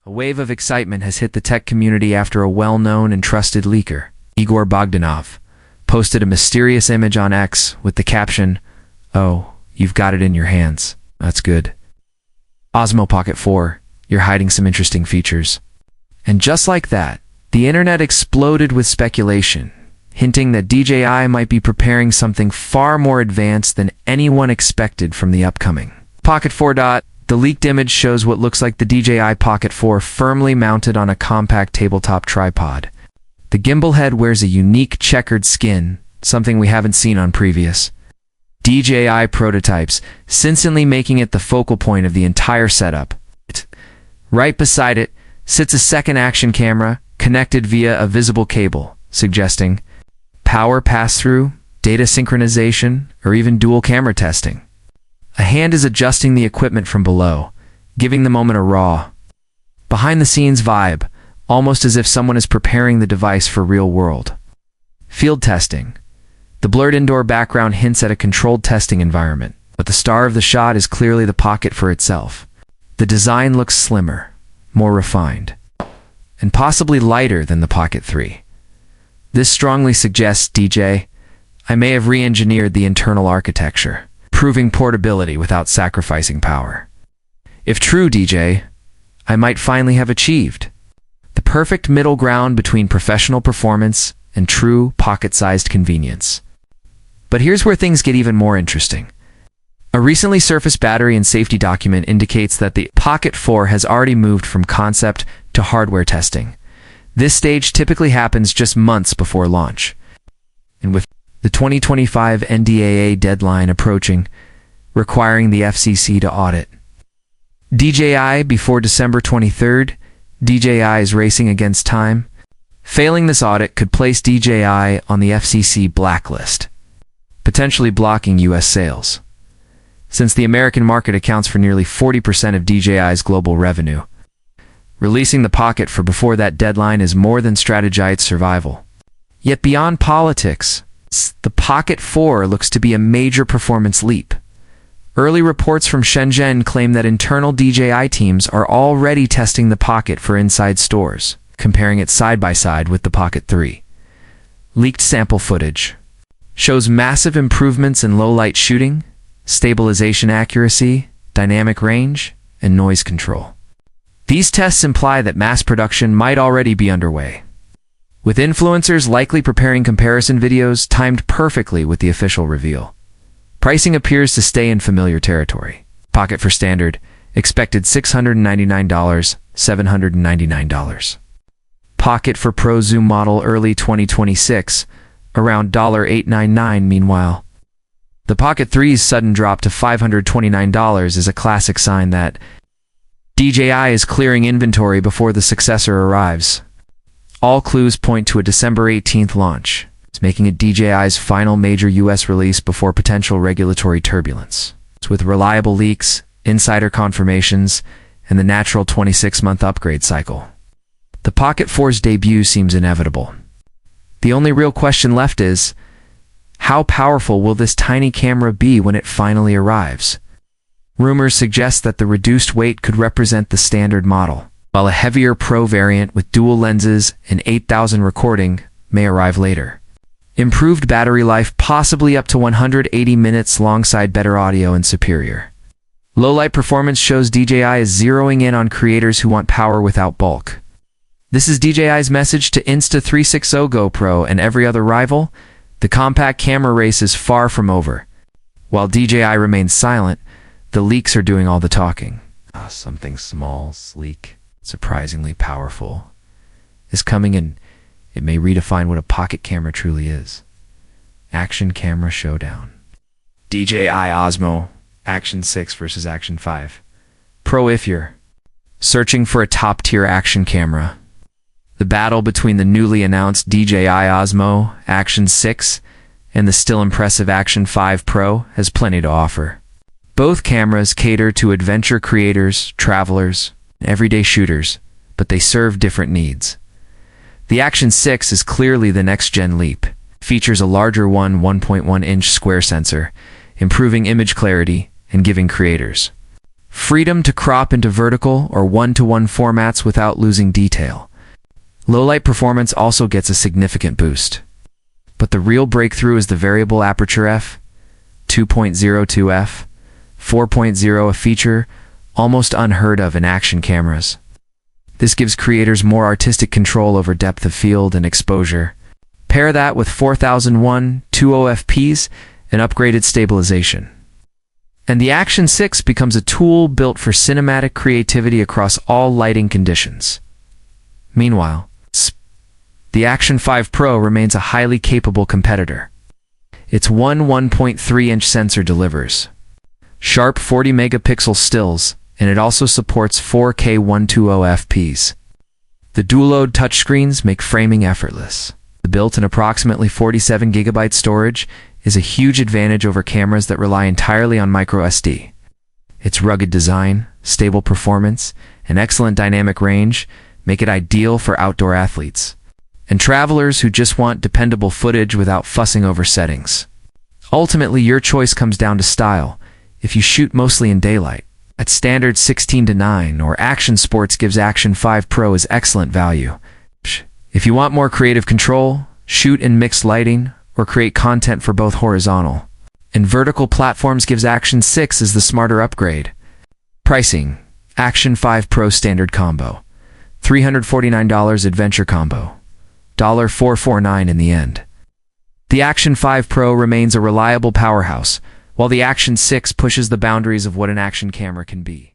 A wave of excitement has hit the tech community after a well-known and trusted leaker, Igor Bogdanov, posted a mysterious image on X with the caption, "Oh, you've got it in your hands. That's good. Osmo Pocket 4, you're hiding some interesting features." And just like that, the internet exploded with speculation, hinting that DJI might be preparing something far more advanced than anyone expected from the upcoming Pocket 4. The leaked image shows what looks like the DJI Pocket 4 firmly mounted on a compact tabletop tripod. The gimbal head wears a unique checkered skin, something we haven't seen on previous DJI prototypes, instantly making it the focal point of the entire setup. Right beside it sits a second action camera connected via a visible cable, suggesting power pass-through, data synchronization, or even dual camera testing. A hand is adjusting the equipment from below, giving the moment a raw, behind-the-scenes vibe, almost as if someone is preparing the device for real-world field testing. The blurred indoor background hints at a controlled testing environment, but the star of the shot is clearly the Pocket for itself. The design looks slimmer, more refined, and possibly lighter than the Pocket 3. This strongly suggests DJI may have re-engineered the internal architecture, proving portability without sacrificing power. If true, DJI might finally have achieved the perfect middle ground between professional performance and true pocket-sized convenience. But here's where things get even more interesting. A recently surfaced battery and safety document indicates that the Pocket 4 has already moved from concept to hardware testing. This stage typically happens just months before launch. And with the 2025 NDAA deadline approaching, requiring the FCC to audit DJI before December 23rd, DJI is racing against time. Failing this audit could place DJI on the FCC blacklist, potentially blocking US sales. Since the American market accounts for nearly 40% of DJI's global revenue, releasing the Pocket for before that deadline is more than strategized survival. Yet beyond politics, the Pocket 4 looks to be a major performance leap. Early reports from Shenzhen claim that internal DJI teams are already testing the Pocket for inside stores, comparing it side by side with the Pocket 3. Leaked sample footage shows massive improvements in low-light shooting, stabilization accuracy, dynamic range, and noise control. These tests imply that mass production might already be underway, with influencers likely preparing comparison videos timed perfectly with the official reveal. Pricing appears to stay in familiar territory. Pocket for standard, expected $699, $799. Pocket for Pro Zoom model early 2026, around $899 meanwhile. The Pocket 3's sudden drop to $529 is a classic sign that DJI is clearing inventory before the successor arrives. All clues point to a December 18th launch. It's making it DJI's final major US release before potential regulatory turbulence. With reliable leaks, insider confirmations, and the natural 26-month upgrade cycle, the Pocket 4's debut seems inevitable. The only real question left is, how powerful will this tiny camera be when it finally arrives? Rumors suggest that the reduced weight could represent the standard model, while a heavier Pro variant with dual lenses and 8,000 recording may arrive later. Improved battery life, possibly up to 180 minutes alongside better audio and superior low-light performance, shows DJI is zeroing in on creators who want power without bulk. This is DJI's message to Insta360 GoPro and every other rival. The compact camera race is far from over. While DJI remains silent, the leaks are doing all the talking. Something small, sleek, surprisingly powerful is coming, and it may redefine what a pocket camera truly is. Action Camera Showdown. DJI Osmo Action 6 versus Action 5. Pro. If you're searching for a top-tier action camera, the battle between the newly announced DJI Osmo Action 6 and the still impressive Action 5 Pro has plenty to offer. Both cameras cater to adventure creators, travelers, and everyday shooters, but they serve different needs. The Action 6 is clearly the next-gen leap. It features a larger 1.1-inch square sensor, improving image clarity and giving creators freedom to crop into vertical or one-to-one formats without losing detail. Low-light performance also gets a significant boost. But the real breakthrough is the variable aperture f/2.02 f/4.0, a feature almost unheard of in action cameras. This gives creators more artistic control over depth of field and exposure. Pair that with 4001 20fps and upgraded stabilization, and the Action 6 becomes a tool built for cinematic creativity across all lighting conditions. Meanwhile, the Action 5 Pro remains a highly capable competitor. Its 1.3-inch sensor delivers sharp 40-megapixel stills, and it also supports 4K 120fps. The dual-mode touchscreens make framing effortless. The built-in approximately 47 GB storage is a huge advantage over cameras that rely entirely on microSD. Its rugged design, stable performance, and excellent dynamic range make it ideal for outdoor athletes and travelers who just want dependable footage without fussing over settings. Ultimately, your choice comes down to style. If you shoot mostly in daylight, at standard 16:9 or action sports, gives Action 5 Pro is excellent value. If you want more creative control, shoot in mixed lighting, or create content for both horizontal and vertical platforms, gives Action 6 is the smarter upgrade. Pricing: Action 5 Pro Standard Combo, $349, Adventure Combo, $449 in the end. The Action 5 Pro remains a reliable powerhouse, while the Action 6 pushes the boundaries of what an action camera can be.